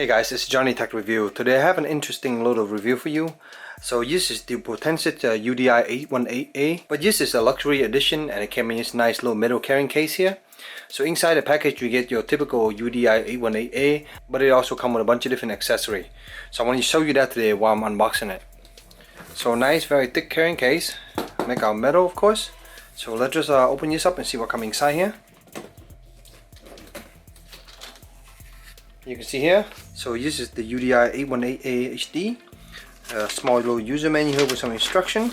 Hey guys, it's JohnyTechReview. Today I have an interesting little review for you. So this is the Potensic UDI 818A, but this is a luxury edition and it came in this nice little metal carrying case here. So inside the package you get your typical UDI 818A, but it also comes with a bunch of different accessories. So I want to show you that today while I'm unboxing it. So nice, very thick carrying case, made out of metal of course. So let's just open this up and see what comes inside here. You can see here, so this is the UDI 818A HD, a small little user manual here with some instruction.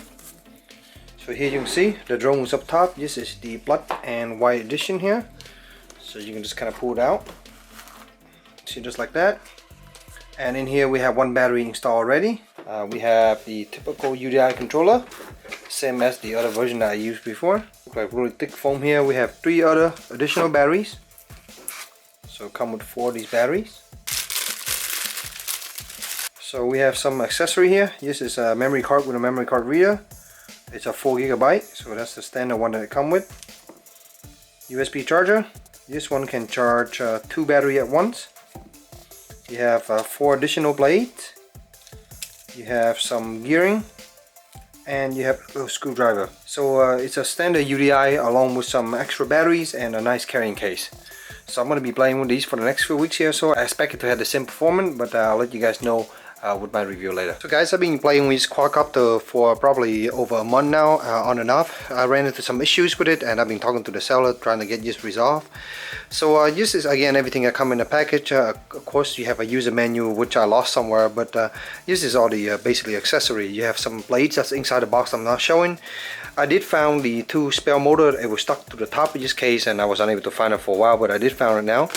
So here you can see the drone is up top. This is the black and white edition here, so you can just kind of pull it out, see, just like that. And in here we have one battery installed already. We have the typical UDI controller, same as the other version that I used before. Looks like really thick foam here. We have 3 other additional batteries. So come with 4 of these batteries. So we have some accessory here. This is a memory card with a memory card reader. It's a 4 GB, so that's the standard one that it comes with. USB charger. This one can charge 2 batteries at once. You have 4 additional blades. You have some gearing, and you have a little screwdriver. So it's a standard UDI along with some extra batteries and a nice carrying case. So I'm going to be playing with these for the next few weeks here, so I expect it to have the same performance, but I'll let you guys know with my review later. So guys, I've been playing with this quadcopter for probably over a month now, on and off. I ran into some issues with it and I've been talking to the seller trying to get this resolved. So this is again everything that comes in the package. Of course you have a user manual which I lost somewhere, but this is all the basically accessory. You have some blades that's inside the box I'm not showing. I did found the 2 spare motor. It was stuck to the top of this case and I was unable to find it for a while, but I did found it now.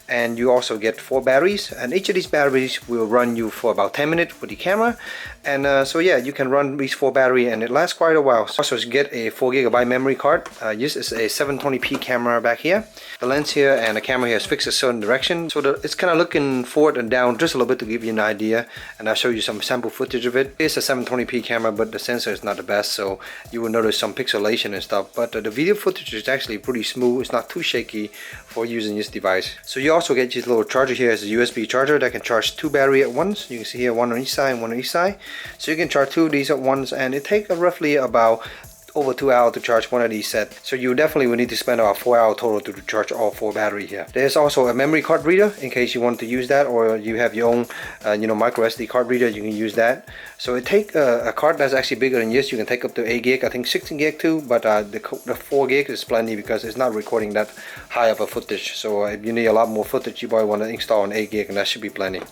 And you also get 4 batteries, and each of these batteries will run you for about 10 minutes with the camera. And so yeah, you can run these 4 batteries and it lasts quite a while. Also you get a 4 GB memory card. This is a 720p camera back here. The lens here and the camera here is fixed a certain direction, so it's kind of looking forward and down just a little bit to give you an idea, and I'll show you some sample footage of it. It's a 720p camera, but the sensor is not the best, so you will notice some pixelation and stuff, but the video footage is actually pretty smooth. It's not too shaky for using this device. So you also get this little charger here as a USB charger that can charge 2 batteries at once. You can see here, one on each side and one on each side. So you can charge 2 of these at once, and it takes roughly about over 2 hours to charge one of these sets. So you definitely will need to spend about 4 hours total to charge all 4 batteries here. There's also a memory card reader in case you want to use that, or you have your own micro SD card reader, you can use that. So it takes a card that's actually bigger than this. You can take up to 8 gig, I think 16 gig too, but the 4 gig is plenty because it's not recording that high of a footage. So if you need a lot more footage, you probably want to install an 8 gig and that should be plenty.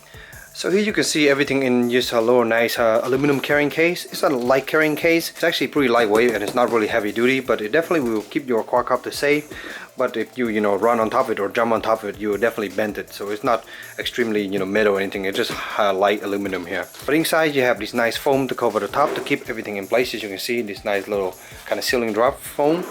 So here you can see everything in just a little nice aluminum carrying case. It's not a light carrying case. It's actually pretty lightweight and it's not really heavy duty, but it definitely will keep your quadcopter safe. But if you run on top of it or jump on top of it, you will definitely bend it. So it's not extremely metal or anything. It's just light aluminum here. But inside you have this nice foam to cover the top to keep everything in place. As you can see, this nice little kind of ceiling drop foam.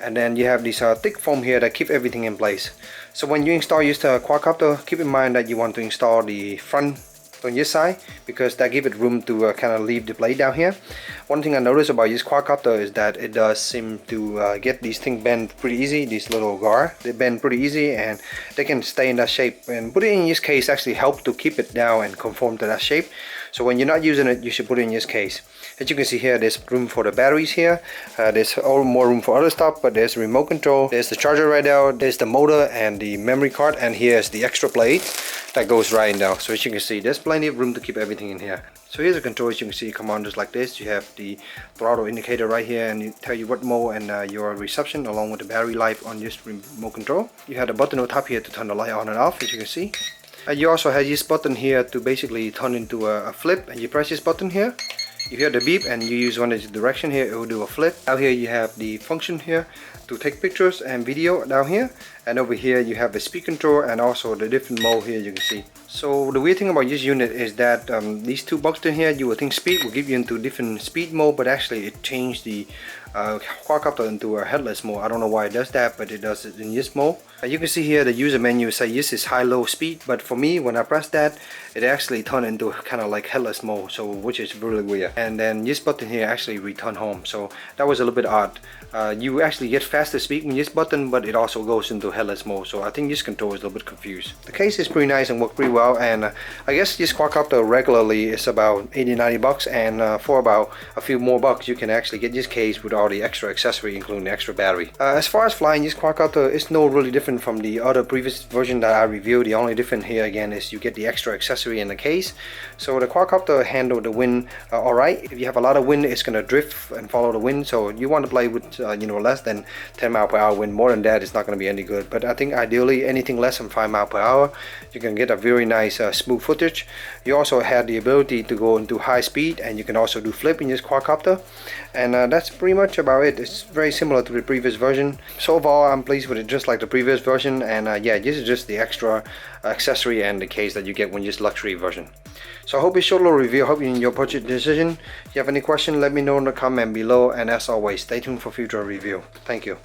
And then you have this thick foam here that keep everything in place. So when you install this quadcopter, keep in mind that you want to install the front on this side, because that give it room to kind of leave the blade down here. One thing I noticed about this quadcopter is that it does seem to get these things bend pretty easy. These little guard, they bend pretty easy and they can stay in that shape, and putting it in this case actually help to keep it down and conform to that shape. So when you're not using it, you should put it in this case. As you can see here, there's room for the batteries here. There's all more room for other stuff, but there's remote control. There's the charger right there. There's the motor and the memory card, and here's the extra blade that goes right in there. So as you can see, there's plenty of room to keep everything in here. So here's the control. As you can see, come on just like this. You have the throttle indicator right here, and it tell you what mode and your reception along with the battery life on this remote control. You have the button on top here to turn the light on and off, as you can see. You also have this button here to basically turn into a flip, and you press this button here. You hear the beep and you use one in the direction here, it will do a flip. Out here you have the function here to take pictures and video down here, and over here you have the speed control and also the different mode here you can see. So the weird thing about this unit is that these 2 buttons here, you would think speed will give you into different speed mode, but actually it changed the quadcopter into a headless mode. I don't know why it does that, but it does it in this mode. You can see here the user menu say this is high-low speed, but for me, when I press that, it actually turned into kind of like headless mode, so which is really weird. And then this button here actually return home, so that was a little bit odd. You actually get faster speed with this button, but it also goes into headless mode, so I think this control is a little bit confused. The case is pretty nice and works pretty well, and I guess this quadcopter regularly is about 80-90 bucks, and for about a few more bucks you can actually get this case with all the extra accessory, including the extra battery. As far as flying this quadcopter, it's no really different from the other previous version that I reviewed. The only difference here again is you get the extra accessory in the case. So the quadcopter handle the wind alright. If you have a lot of wind, it's gonna drift and follow the wind, so you want to play with less than 10 mile per hour wind. More than that, it's not going to be any good. But I think ideally anything less than 5 mile per hour, you can get a very nice smooth footage. You also have the ability to go into high speed, and you can also do flip in this quadcopter. And that's pretty much about it. It's very similar to the previous version. So overall, I'm pleased with it, just like the previous version. And yeah, this is just the extra accessory and the case that you get when you use luxury version. So I hope you short little review. I hope you in your purchase decision. If you have any question, let me know in the comment below. And as always, stay tuned for future review. Thank you.